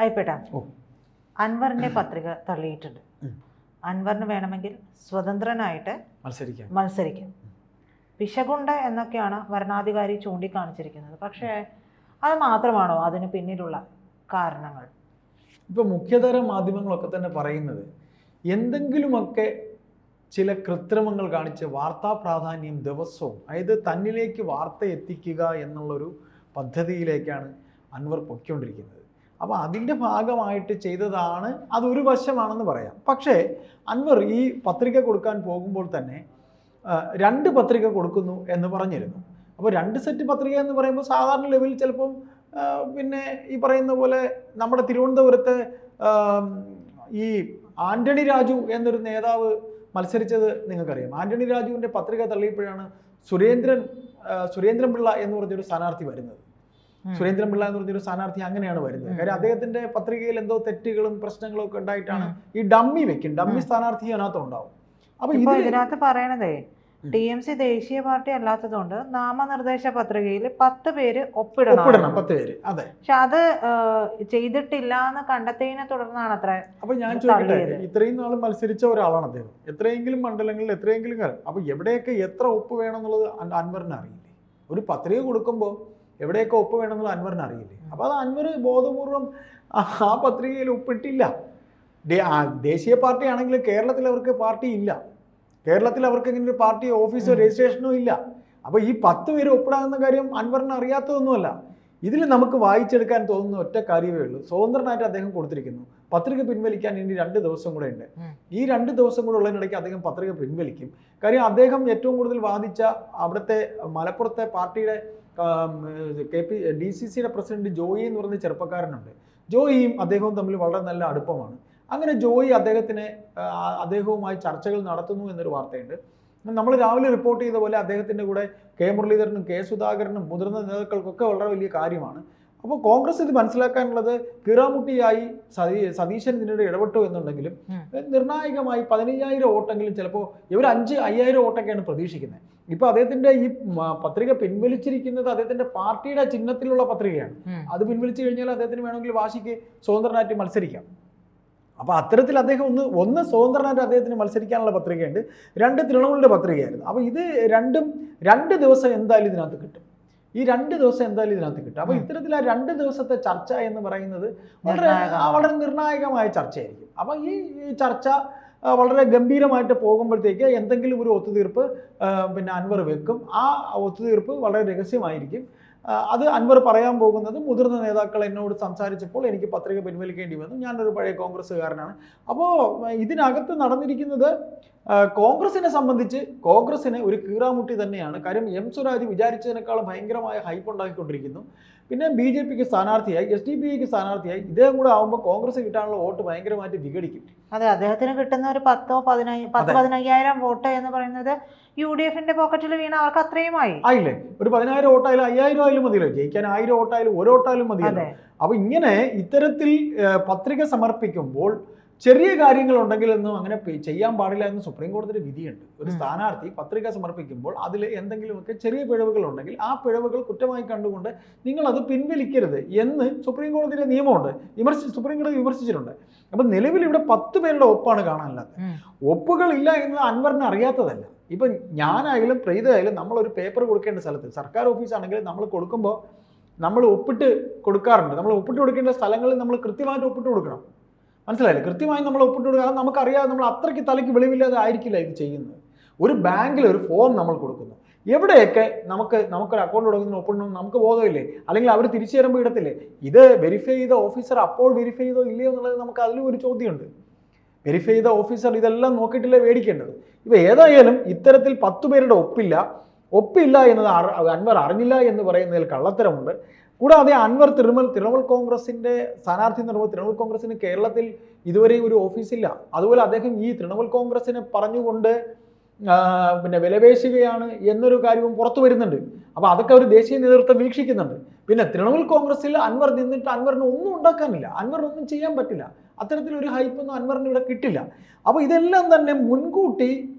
ആയിപ്പെട്ടാ അൻവറിന്റെ പത്രിക തള്ളിയിട്ടുണ്ട്. അൻവറിന് വേണമെങ്കിൽ സ്വതന്ത്രനായിട്ട് മത്സരിക്കാം. പിശകുണ്ട് എന്നൊക്കെയാണ് വരണാധികാരി ചൂണ്ടിക്കാണിച്ചിരിക്കുന്നത്. പക്ഷേ അത് മാത്രമാണോ അതിന് പിന്നിലുള്ള കാരണങ്ങൾ? ഇപ്പോൾ മുഖ്യധാര മാധ്യമങ്ങളൊക്കെ തന്നെ പറയുന്നത് എന്തെങ്കിലുമൊക്കെ ചില കൃത്രിമങ്ങൾ കാണിച്ച് വാർത്താ പ്രാധാന്യം ദിവസവും, അതായത് തന്നിലേക്ക് വാർത്ത എത്തിക്കുക എന്നുള്ളൊരു പദ്ധതിയിലേക്കാണ് അൻവർ പൊയ്ക്കൊണ്ടിരിക്കുന്നത്. അപ്പോൾ അതിൻ്റെ ഭാഗമായിട്ട് ചെയ്തതാണ്, അതൊരു വശമാണെന്ന് പറയാം. പക്ഷേ അൻവർ ഈ പത്രിക കൊടുക്കാൻ പോകുമ്പോൾ തന്നെ 2 പത്രിക കൊടുക്കുന്നു എന്ന് പറഞ്ഞിരുന്നു. അപ്പോൾ 2 സെറ്റ് പത്രിക എന്ന് പറയുമ്പോൾ സാധാരണ ലെവലിൽ ചിലപ്പം പിന്നെ ഈ പറയുന്ന പോലെ നമ്മുടെ തിരുവനന്തപുരത്ത് ഈ ആന്റണി രാജു എന്നൊരു നേതാവ് മത്സരിച്ചത് നിങ്ങൾക്കറിയാം. ആന്റണി രാജുവിൻ്റെ പത്രിക തള്ളിയപ്പോഴാണ് സുരേന്ദ്രൻ പിള്ള എന്ന് പറഞ്ഞൊരു സ്ഥാനാർത്ഥി വരുന്നത്. സുരേന്ദ്രൻ പിള്ള എന്ന് പറഞ്ഞൊരു സ്ഥാനാർത്ഥി അങ്ങനെയാണ് വരുന്നത്. കാര്യം അദ്ദേഹത്തിന്റെ പത്രികയിൽ എന്തോ തെറ്റുകളും പ്രശ്നങ്ങളും ഒക്കെ ഉണ്ടായിട്ടാണ് ഈ ഡമ്മി സ്ഥാനാർത്ഥി അതിനകത്തുണ്ടാവും. അപ്പൊ ഇതിനകത്ത് പറയണതേ TMC ദേശീയ പാർട്ടി അല്ലാത്തതുകൊണ്ട് നാമനിർദ്ദേശ പത്രികയിൽ 10 പേര് ഒപ്പിടണം. 10 പേര്, അതെ. പക്ഷെ അത് ചെയ്തിട്ടില്ല എന്ന് കണ്ടെത്തിയതിനെ തുടർന്നാണ് അത്ര. അപ്പൊ ഞാൻ ചോദിക്കട്ടെ, ഇത്രയും നാൾ മത്സരിച്ച ഒരാളാണ് അദ്ദേഹം, എത്രയെങ്കിലും മണ്ഡലങ്ങളിൽ എത്രയെങ്കിലും കാലം. അപ്പൊ എവിടെയൊക്കെ എത്ര ഒപ്പ് വേണം എന്നുള്ളത് അൻവറിന് അറിയില്ലേ? ഒരു പത്രിക കൊടുക്കുമ്പോൾ എവിടെയൊക്കെ ഒപ്പ് വേണം എന്നുള്ളത് അൻവറിന് അറിയില്ലേ? അപ്പൊ അത് അൻവർ ബോധപൂർവം ആ പത്രികയിൽ ഒപ്പിട്ടില്ല. ദേശീയ പാർട്ടി ആണെങ്കിൽ കേരളത്തിൽ അവർക്ക് പാർട്ടി ഇല്ല. കേരളത്തിൽ അവർക്ക് ഇങ്ങനെ ഒരു പാർട്ടി ഓഫീസോ രജിസ്ട്രേഷനോ ഇല്ല. അപ്പോൾ ഈ 10 പേര് ഒപ്പിടാകുന്ന കാര്യം അൻവറിന് അറിയാത്തതൊന്നുമല്ല. ഇതിൽ നമുക്ക് വായിച്ചെടുക്കാൻ തോന്നുന്ന ഒറ്റ കാര്യമേ ഉള്ളൂ. സ്വതന്ത്രനായിട്ട് അദ്ദേഹം കൊടുത്തിരിക്കുന്നു. പത്രിക പിൻവലിക്കാൻ ഇനി 2 ദിവസം കൂടെ ഉണ്ട്. ഈ 2 ദിവസം കൂടെ ഉള്ളതിനിടയ്ക്ക് അദ്ദേഹം പത്രിക പിൻവലിക്കും. കാര്യം അദ്ദേഹം ഏറ്റവും കൂടുതൽ വാദിച്ച അവിടുത്തെ മലപ്പുറത്തെ പാർട്ടിയുടെ DCCയുടെ പ്രസിഡന്റ് ജോയി എന്ന് പറയുന്ന ചെറുപ്പക്കാരനുണ്ട്. ജോയിയും അദ്ദേഹവും തമ്മിൽ വളരെ നല്ല അടുപ്പമാണ്. അങ്ങനെ ജോയി അദ്ദേഹവുമായി ചർച്ചകൾ നടത്തുന്നു എന്നൊരു വാർത്തയുണ്ട്. നമ്മൾ രാവിലെ റിപ്പോർട്ട് ചെയ്ത പോലെ അദ്ദേഹത്തിൻ്റെ കൂടെ കെ മുരളീധരനും കെ സുധാകരനും മുതിർന്ന നേതാക്കൾക്കൊക്കെ വളരെ വലിയ കാര്യമാണ്. അപ്പോൾ കോൺഗ്രസ് ഇത് മനസ്സിലാക്കാനുള്ളത് കീറാമുട്ടിയായി സതീശൻ ഇതിനിടെ ഇടപെട്ടു എന്നുണ്ടെങ്കിലും നിർണായകമായി 15,000 വോട്ടെങ്കിലും ചിലപ്പോൾ ഇവർ 5,000 വോട്ടൊക്കെയാണ് പ്രതീക്ഷിക്കുന്നത്. ഇപ്പോൾ അദ്ദേഹത്തിൻ്റെ ഈ പത്രിക പിൻവലിച്ചിരിക്കുന്നത് അദ്ദേഹത്തിൻ്റെ പാർട്ടിയുടെ ചിഹ്നത്തിലുള്ള പത്രികയാണ്. അത് പിൻവലിച്ചു കഴിഞ്ഞാൽ അദ്ദേഹത്തിന് വേണമെങ്കിൽ വാശിക്ക് സ്വതന്ത്രനായിട്ട് മത്സരിക്കാം. അപ്പോൾ അത്തരത്തിൽ അദ്ദേഹം ഒന്ന് സ്വതന്ത്രനായിട്ട് അദ്ദേഹത്തിന് മത്സരിക്കാനുള്ള പത്രികയുണ്ട്, 2 തൃണമൂലിൻ്റെ പത്രികയായിരുന്നു. അപ്പോൾ ഇത് രണ്ടും 2 ദിവസം എന്തായാലും ഇതിനകത്ത് കിട്ടും. ഈ 2 ദിവസം എന്തായാലും ഇതിനകത്ത് കിട്ടും. അപ്പോൾ ഇത്തരത്തിൽ ആ 2 ദിവസത്തെ ചർച്ച എന്ന് പറയുന്നത് വളരെ നിർണായകമായ ചർച്ചയായിരിക്കും. അപ്പോൾ ഈ ചർച്ച വളരെ ഗംഭീരമായിട്ട് പോകുമ്പോഴത്തേക്ക് എന്തെങ്കിലും ഒരു ഒത്തുതീർപ്പ് പിന്നെ അൻവർ വെക്കും. ആ ഒത്തുതീർപ്പ് വളരെ രഹസ്യമായിരിക്കും. അത് അൻവർ പറയാൻ പോകുന്നത് മുതിർന്ന നേതാക്കൾ എന്നോട് സംസാരിച്ചപ്പോൾ എനിക്ക് പത്രിക പിൻവലിക്കേണ്ടി വന്നു, ഞാനൊരു പഴയ കോൺഗ്രസ്സുകാരനാണ്. അപ്പോൾ ഇതിനകത്ത് നടന്നിരിക്കുന്നത് കോൺഗ്രസിനെ സംബന്ധിച്ച് കോൺഗ്രസിന് ഒരു കീറാമുട്ടി തന്നെയാണ്. കാര്യം എം സ്വരാജ് വിചാരിച്ചതിനേക്കാളും ഭയങ്കരമായ ഹൈപ്പ് ഉണ്ടാക്കിക്കൊണ്ടിരിക്കുന്നു. പിന്നെ BJPക്ക് സ്ഥാനാർത്ഥിയായി, SDPIക്ക് സ്ഥാനാർത്ഥിയായി, ഇദ്ദേഹം കൂടെ ആകുമ്പോൾ കോൺഗ്രസ് കിട്ടാനുള്ള വോട്ട് ഭയങ്കരമായിട്ട് വിഘടിക്കും. അതെ, അദ്ദേഹത്തിന് കിട്ടുന്ന ഒരു 10-15,000 വോട്ട് എന്ന് പറയുന്നത് UDFന്റെ പോക്കറ്റിൽ വീണ അവർക്ക് അത്രയും ആയില്ലേ? ഒരു 10,000 വോട്ടായാലും 5,000 ആയാലും മതിയല്ലോ, ജയിക്കാൻ 1000 വോട്ടായാലും 1 വോട്ടായാലും മതിയല്ലോ. അപ്പൊ ഇങ്ങനെ ഇത്തരത്തിൽ പത്രിക സമർപ്പിക്കുമ്പോൾ ചെറിയ കാര്യങ്ങളുണ്ടെങ്കിലൊന്നും അങ്ങനെ ചെയ്യാൻ പാടില്ല എന്ന് സുപ്രീം കോടതിയുടെ വിധിയുണ്ട്. ഒരു സ്ഥാനാർത്ഥി പത്രിക സമർപ്പിക്കുമ്പോൾ അതിൽ എന്തെങ്കിലുമൊക്കെ ചെറിയ പിഴവുകൾ ഉണ്ടെങ്കിൽ ആ പിഴവുകൾ കുറ്റമായി കണ്ടുകൊണ്ട് നിങ്ങളത് പിൻവലിക്കരുത് എന്ന് സുപ്രീം കോടതിയുടെ നിയമമുണ്ട്. സുപ്രീം കോടതി വിമർശിച്ചിട്ടുണ്ട്. അപ്പം നിലവിൽ ഇവിടെ 10 പേരുടെ ഒപ്പാണ് കാണാനില്ലാത്തത്. ഒപ്പുകൾ ഇല്ല എന്ന് അൻവറിന് അറിയാത്തതല്ല. ഇപ്പം ഞാനായാലും പ്രീതയായാലും നമ്മളൊരു പേപ്പർ കൊടുക്കേണ്ട സ്ഥലത്ത്, സർക്കാർ ഓഫീസാണെങ്കിലും നമ്മൾ കൊടുക്കുമ്പോൾ നമ്മൾ ഒപ്പിട്ട് കൊടുക്കാറുണ്ട്. നമ്മൾ ഒപ്പിട്ട് കൊടുക്കേണ്ട സ്ഥലങ്ങളിൽ നമ്മൾ കൃത്യമായിട്ട് ഒപ്പിട്ട് കൊടുക്കണം. മനസ്സിലായില്ലേ? കൃത്യമായി നമ്മൾ ഒപ്പിട്ട് കൊടുക്കുക. അത് നമുക്കറിയാതെ നമ്മൾ അത്രയ്ക്ക് തലയ്ക്ക് വെളിവില്ലാതെ ആയിരിക്കില്ല ഇത് ചെയ്യുന്നത്. ഒരു ബാങ്കിൽ ഒരു ഫോം നമ്മൾ കൊടുക്കുന്നു, എവിടെയൊക്കെ നമുക്കൊരു അക്കൗണ്ട് കൊടുക്കുന്ന ഒപ്പിടണം നമുക്ക് ബോധമില്ലേ? അല്ലെങ്കിൽ അവർ തിരിച്ചു തരുമ്പോൾ ഇടത്തില്ലേ? ഇത് വെരിഫൈ ചെയ്ത ഓഫീസർ അപ്പോൾ വെരിഫൈ ചെയ്തോ ഇല്ലയോ എന്നുള്ളത് നമുക്ക് അതിലും ഒരു ചോദ്യമുണ്ട്. വെരിഫൈ ചെയ്ത ഓഫീസർ ഇതെല്ലാം നോക്കിയിട്ടില്ലേ മേടിക്കേണ്ടത്. ഇപ്പോൾ ഏതായാലും ഇത്തരത്തിൽ 10 പേരുടെ ഒപ്പില്ല എന്നത് അൻവർ അറിഞ്ഞില്ല എന്ന് പറയുന്നതിൽ കള്ളത്തരമുണ്ട്. കൂടാതെ അൻവർ തൃണമൂൽ കോൺഗ്രസിൻ്റെ സ്ഥാനാർത്ഥി നിർമ്മിച്ച തൃണമൂൽ കോൺഗ്രസിന് കേരളത്തിൽ ഇതുവരെ ഒരു ഓഫീസില്ല. അതുപോലെ അദ്ദേഹം ഈ തൃണമൂൽ കോൺഗ്രസിനെ പറഞ്ഞുകൊണ്ട് പിന്നെ വിലപേശുകയാണ് എന്നൊരു കാര്യവും പുറത്തു വരുന്നുണ്ട്. അപ്പോൾ അതൊക്കെ ഒരു ദേശീയ നേതൃത്വം വീക്ഷിക്കുന്നുണ്ട്. പിന്നെ തൃണമൂൽ കോൺഗ്രസിൽ അൻവർ നിന്നിട്ട് അൻവറിന് ഒന്നും ഉണ്ടാക്കാനില്ല, അൻവറിനൊന്നും ചെയ്യാൻ പറ്റില്ല. അത്തരത്തിലൊരു ഹൈപ്പൊന്നും അൻവറിന് ഇവിടെ കിട്ടില്ല. അപ്പോൾ ഇതെല്ലാം തന്നെ മുൻകൂട്ടി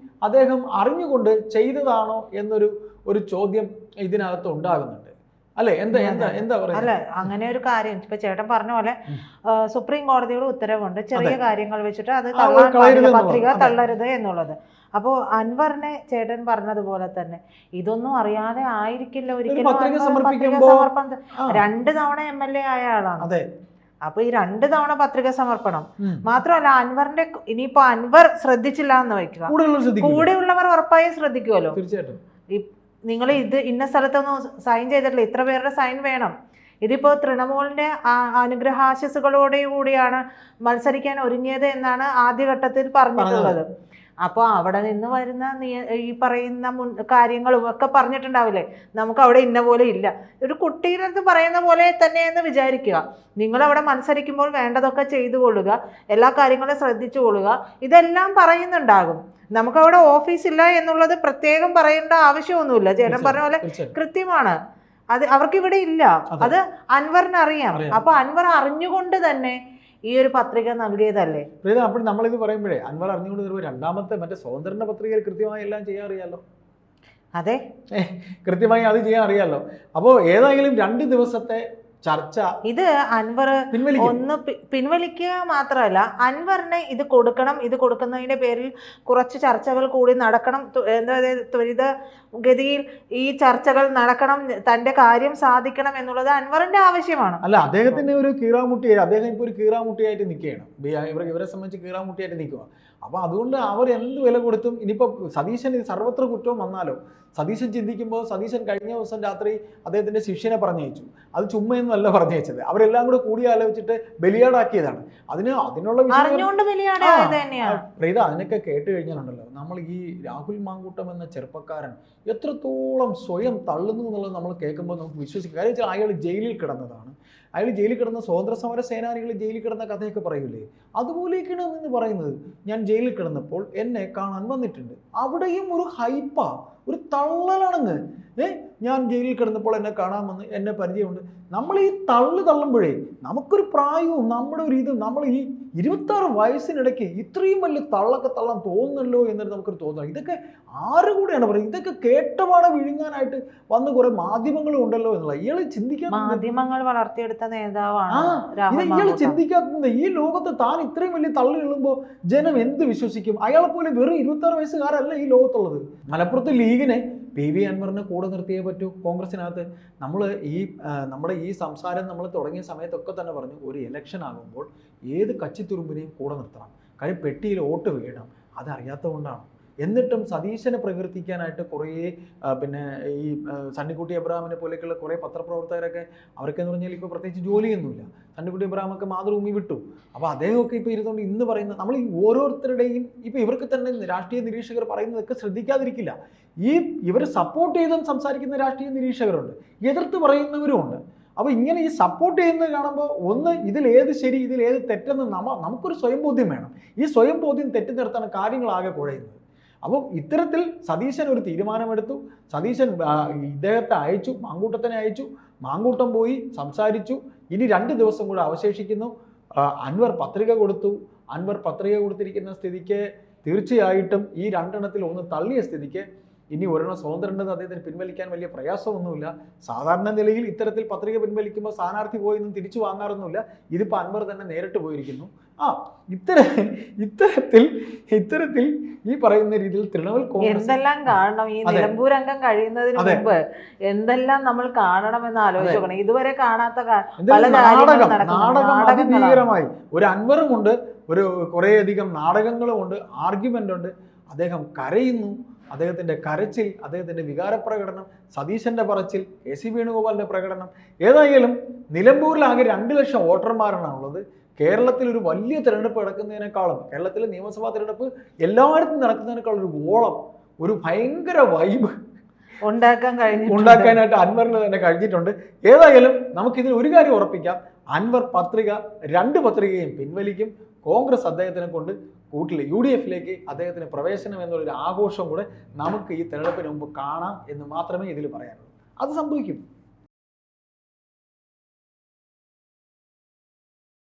അദ്ദേഹം അറിഞ്ഞുകൊണ്ട് ചെയ്തതാണോ എന്നൊരു ചോദ്യം ഇതിനകത്ത് ഉണ്ടാകുന്നുണ്ട്. അല്ലെ? എന്താ പറയുക? അല്ല, അങ്ങനെ ഒരു കാര്യം ഇപ്പൊ ചേട്ടൻ പറഞ്ഞ പോലെ സുപ്രീം കോടതിയുടെ ഉത്തരവുണ്ട്, ചെറിയ കാര്യങ്ങൾ വെച്ചിട്ട് അത് പത്രിക തള്ളരുത് എന്നുള്ളത്. അപ്പോൾ അൻവറിനെ ചേട്ടൻ പറഞ്ഞതുപോലെ തന്നെ ഇതൊന്നും അറിയാതെ ആയിരിക്കില്ല ഒരിക്കലും പത്രിക സമർപ്പണം. 2 തവണ MLA ആയ ആളാണ്. അപ്പൊ ഈ 2 തവണ പത്രിക സമർപ്പണം മാത്രമല്ല, അൻവറിന്റെ ഇനിയിപ്പോ അൻവർ ശ്രദ്ധിച്ചില്ല എന്ന് വയ്ക്കുക, കൂടെയുള്ളവർ ഉറപ്പായും ശ്രദ്ധിക്കുമല്ലോ. തീർച്ചയായിട്ടും നിങ്ങൾ ഇത് ഇന്ന സ്ഥലത്തൊന്നും സൈൻ ചെയ്തിട്ടില്ല, ഇത്ര പേരുടെ സൈൻ വേണം. ഇതിപ്പോ തൃണമൂലിന്റെ അനുഗ്രഹാശസ്സുകളോടെ കൂടിയാണ് മത്സരിക്കാൻ ഒരുങ്ങിയത് എന്നാണ് ആദ്യഘട്ടത്തിൽ പറഞ്ഞിട്ടുള്ളത്. അപ്പോൾ അവിടെ നിന്ന് വരുന്ന ഈ പറയുന്ന കാര്യങ്ങളും ഒക്കെ പറഞ്ഞിട്ടുണ്ടാവില്ലേ, നമുക്ക് അവിടെ ഇന്ന പോലെ ഇല്ല. ഒരു കുട്ടിയുടെ അടുത്ത് പറയുന്ന പോലെ തന്നെയെന്ന് വിചാരിക്കുക. നിങ്ങളവിടെ മത്സരിക്കുമ്പോൾ വേണ്ടതൊക്കെ ചെയ്തു കൊള്ളുക, എല്ലാ കാര്യങ്ങളും ശ്രദ്ധിച്ചു കൊള്ളുക, ഇതെല്ലാം പറയുന്നുണ്ടാകും. നമുക്കവിടെ ഓഫീസില്ല എന്നുള്ളത് പ്രത്യേകം പറയേണ്ട ആവശ്യമൊന്നുമില്ല. ചേട്ടൻ പറഞ്ഞ പോലെ കൃത്യമാണ്, അത് അവർക്ക് ഇവിടെ ഇല്ല. അത് അൻവറിന് അറിയാം. അപ്പൊ അൻവർ അറിഞ്ഞുകൊണ്ട് തന്നെ ഈ ഒരു പത്രിക നൽകിയതല്ലേ. അപ്പോൾ നമ്മളിത് പറയുമ്പോഴേ അൻവർ അറിഞ്ഞുകൊണ്ട് തരുമ്പോൾ രണ്ടാമത്തെ മറ്റേ സ്വതന്ത്രന്റെ പത്രികയിൽ കൃത്യമായി എല്ലാം ചെയ്യാൻ അറിയാലോ. അതെ, കൃത്യമായി അത് ചെയ്യാൻ അറിയാലോ. അപ്പോൾ ഏതായാലും 2 ദിവസത്തെ ചർച്ച ഇത് അൻവർ ഒന്ന് പിൻവലിക്കുക മാത്രമല്ല, അൻവറിനെ ഇത് കൊടുക്കണം, ഇത് കൊടുക്കുന്നതിന്റെ പേരിൽ കുറച്ച് ചർച്ചകൾ കൂടി നടക്കണം, ത്വരിത ഗതിയിൽ ഈ ചർച്ചകൾ നടക്കണം, തന്റെ കാര്യം സാധിക്കണം എന്നുള്ളത് അൻവറിന്റെ ആവശ്യമാണ്. അല്ല, അദ്ദേഹത്തിന്റെ ഒരു കീറാമുട്ടിയായി, അദ്ദേഹം ഇപ്പോൾ ഒരു കീറാമുട്ടിയായിട്ട് നിൽക്കുകയാണ്. ഇവരെ സംബന്ധിച്ച് കീറാമുട്ടിയായിട്ട് നിൽക്കുക. അപ്പോൾ അതുകൊണ്ട് അവർ എന്ത് വില കൊടുത്തും, ഇനിയിപ്പോൾ സതീശൻ ഇത് സർവത്ര കുറ്റവും വന്നാലോ, സതീശൻ ചിന്തിക്കുമ്പോൾ സതീശൻ കഴിഞ്ഞ ദിവസം രാത്രി അദ്ദേഹത്തിന്റെ ശിഷ്യനെ പറഞ്ഞയച്ചു. അത് ചുമ്മയൊന്നുമല്ല പറഞ്ഞയച്ചത്, അവരെല്ലാം കൂടെ കൂടിയാലോചിച്ചിട്ട് ബലിയാടാക്കിയതാണ്. അതിനുള്ള പ്രീത അതിനൊക്കെ കേട്ട് കഴിഞ്ഞാലുണ്ടല്ലോ, നമ്മൾ ഈ രാഹുൽ മാങ്കൂട്ടം എന്ന ചെറുപ്പക്കാരൻ എത്രത്തോളം സ്വയം തള്ളുന്നു എന്നുള്ളത് നമ്മൾ കേൾക്കുമ്പോൾ നമുക്ക് വിശ്വസിക്കാം. കാര്യം വെച്ചാൽ അയാൾ ജയിലിൽ കിടന്നതാണ്. അയാൾ ജയിലിൽ കിടന്ന സ്വാതന്ത്ര്യ സമര സേനാനികൾ ജയിലിൽ കിടന്ന കഥയൊക്കെ പറയൂലേ, അതുപോലെയൊക്കെയാണ് എന്ന് പറയുന്നത്. ഞാൻ ജയിലിൽ കിടന്നപ്പോൾ എന്നെ കാണാൻ വന്നിട്ടുണ്ട്, അവിടെയും ഒരു ഹൈപ്പാ, ഒരു തള്ളലാണെന്ന്. ഞാൻ ജയിലിൽ കിടന്നപ്പോൾ എന്നെ കാണാൻ വന്ന്, എന്നെ പരിചയമുണ്ട്. നമ്മൾ ഈ തള്ളുമ്പോഴേ നമുക്കൊരു പ്രായവും നമ്മുടെ ഒരു ഇതും, നമ്മൾ ഈ 26 വയസ്സിനിടയ്ക്ക് ഇത്രയും വലിയ തള്ളൊക്കെ തള്ളാൻ തോന്നുന്നല്ലോ എന്നൊരു നമുക്കൊരു തോന്നണം. ഇതൊക്കെ ആര് കൂടെയാണ് പറയുന്നത്? ഇതൊക്കെ കേട്ടപാടെ വിഴുങ്ങാനായിട്ട് വന്ന് കുറെ മാധ്യമങ്ങളും ഉണ്ടല്ലോ എന്നുള്ള ഇയാൾ ചിന്തിക്കാൻ, മാധ്യമങ്ങൾ വളർത്തിയെടുത്ത നേതാവാണ് ഇയാൾ ചിന്തിക്കാത്തത്. ഈ ലോകത്ത് താൻ ഇത്രയും വലിയ തള്ളി എഴുതുമ്പോൾ ജനം എന്ത് വിശ്വസിക്കും? അയാളെ പോലെ വെറും 26 വയസ്സുകാരല്ല ഈ ലോകത്തുള്ളത്. മലപ്പുറത്ത് ലീഗിനെ PV അൻവറിനെ കൂടെ നിർത്തിയേ പറ്റൂ. കോൺഗ്രസിനകത്ത് നമ്മുടെ ഈ സംസാരം നമ്മൾ തുടങ്ങിയ സമയത്തൊക്കെ തന്നെ പറഞ്ഞു, ഒരു ഇലക്ഷൻ ആകുമ്പോൾ ഏത് കച്ചിത്തുരുമ്പിനെയും കൂടെ നിർത്തണം. കാര്യം പെട്ടിയിൽ വോട്ട് വീഴണം. അതറിയാത്തത് കൊണ്ടാണ്. എന്നിട്ടും സതീശനെ പ്രകീർത്തിക്കാനായിട്ട് കുറേ പിന്നെ ഈ സണ്ണിക്കുട്ടി എബ്രഹാമിനെ പോലെയൊക്കെയുള്ള കുറേ പത്രപ്രവർത്തകരൊക്കെ, അവർക്കെന്ന് പറഞ്ഞാൽ ഇപ്പോൾ പ്രത്യേകിച്ച് ജോലിയൊന്നുമില്ല. സണ്ണിക്കുട്ടി എബ്രഹാമൊക്കെ മാതൃഭൂമി വിട്ടു. അപ്പോൾ അദ്ദേഹമൊക്കെ ഇപ്പോൾ ഇരുന്നുകൊണ്ട് ഇന്ന് പറയുന്ന, നമ്മൾ ഈ ഓരോരുത്തരുടെയും ഇപ്പോൾ ഇവർക്ക് തന്നെ രാഷ്ട്രീയ നിരീക്ഷകർ പറയുന്നതൊക്കെ ശ്രദ്ധിക്കാതിരിക്കില്ല. ഇവർ സപ്പോർട്ട് ചെയ്തും സംസാരിക്കുന്ന രാഷ്ട്രീയ നിരീക്ഷകരുണ്ട്, എതിർത്ത് പറയുന്നവരുമുണ്ട്. അപ്പോൾ ഇങ്ങനെ ഈ സപ്പോർട്ട് ചെയ്യുന്നത് കാണുമ്പോൾ ഒന്ന് ഇതിലേത് ശരി ഇതിലേത് തെറ്റെന്ന് നമുക്കൊരു സ്വയം ബോധ്യം വേണം. ഈ സ്വയം ബോധ്യം തെറ്റി നിർത്താണ് കാര്യങ്ങളാകെ കുഴയുന്നത്. അപ്പം ഇത്തരത്തിൽ സതീശൻ ഒരു തീരുമാനമെടുത്തു. സതീശൻ ഇദ്ദേഹത്തെ അയച്ചു, മാങ്കൂട്ടത്തിനെ അയച്ചു. മാങ്കൂട്ടം പോയി സംസാരിച്ചു. ഇനി 2 ദിവസം കൂടെ അവശേഷിക്കുന്നു. അൻവർ പത്രിക കൊടുത്തു. അൻവർ പത്രിക കൊടുത്തിരിക്കുന്ന സ്ഥിതിക്ക് തീർച്ചയായിട്ടും ഈ 2 എണ്ണത്തിൽ ഒന്ന് തള്ളിയ സ്ഥിതിക്ക് ഇനി ഒരെണ്ണം സ്വതന്ത്രമുണ്ടെന്ന് അദ്ദേഹത്തിന് പിൻവലിക്കാൻ വലിയ പ്രയാസമൊന്നുമില്ല. സാധാരണ നിലയിൽ ഇത്തരത്തിൽ പത്രിക പിൻവലിക്കുമ്പോൾ സ്ഥാനാർത്ഥി പോയൊന്നും തിരിച്ചു വാങ്ങാറൊന്നുമില്ല. ഇതിപ്പോൾ അൻവർ തന്നെ നേരിട്ട് പോയിരിക്കുന്നു. ഇത്തരത്തിൽ ഈ പറയുന്ന രീതിയിൽ തൃണമൂൽ കോൺഗ്രസ് എന്തെല്ലാം കാണണം, ഈ നിലമ്പൂർ അംഗം കഴിയുന്നതിന് മുമ്പ് എന്തെല്ലാം നമ്മൾ കാണണമെന്ന് ആലോചിക്കണം. ഇതുവരെ കാണാത്ത ഭീകരമായി ഒരു അൻവറും ഉണ്ട്, ഒരു കുറേയധികം നാടകങ്ങളും ഉണ്ട്, ആർഗ്യുമെന്റ് ഉണ്ട്. അദ്ദേഹം കരയുന്നു. അദ്ദേഹത്തിൻ്റെ കരച്ചിൽ, അദ്ദേഹത്തിൻ്റെ വികാരപ്രകടനം, സതീശൻ്റെ പറച്ചിൽ, KC വേണുഗോപാലിൻ്റെ പ്രകടനം. ഏതായാലും നിലമ്പൂരിൽ ആകെ 2 ലക്ഷം വോട്ടർമാരാണുള്ളത്. കേരളത്തിൽ ഒരു വലിയ തിരഞ്ഞെടുപ്പ് നടക്കുന്നതിനേക്കാളും, കേരളത്തിലെ നിയമസഭാ തിരഞ്ഞെടുപ്പ് എല്ലായിടത്തും നടക്കുന്നതിനേക്കാളും ഒരു ഓളം, ഒരു ഭയങ്കര വൈബ് ഉണ്ടാക്കാനായിട്ട് അൻവറിന് തന്നെ കഴിഞ്ഞിട്ടുണ്ട്. ഏതായാലും നമുക്കിതിൽ ഒരു കാര്യം ഉറപ്പിക്കാം, അൻവർ പത്രിക 2 പത്രികയും പിൻവലിക്കും. കോൺഗ്രസ് അദ്ദേഹത്തിനെ കൊണ്ട് കൂട്ടിൽ UDF-ലേക്ക് അദ്ദേഹത്തിന് പ്രവേശനം എന്നുള്ളൊരു ആഘോഷം കൂടെ നമുക്ക് ഈ തെരഞ്ഞെടുപ്പിന് മുമ്പ് കാണാം എന്ന് മാത്രമേ ഇതിൽ പറയാനുള്ളൂ. അത് സംഭവിക്കും.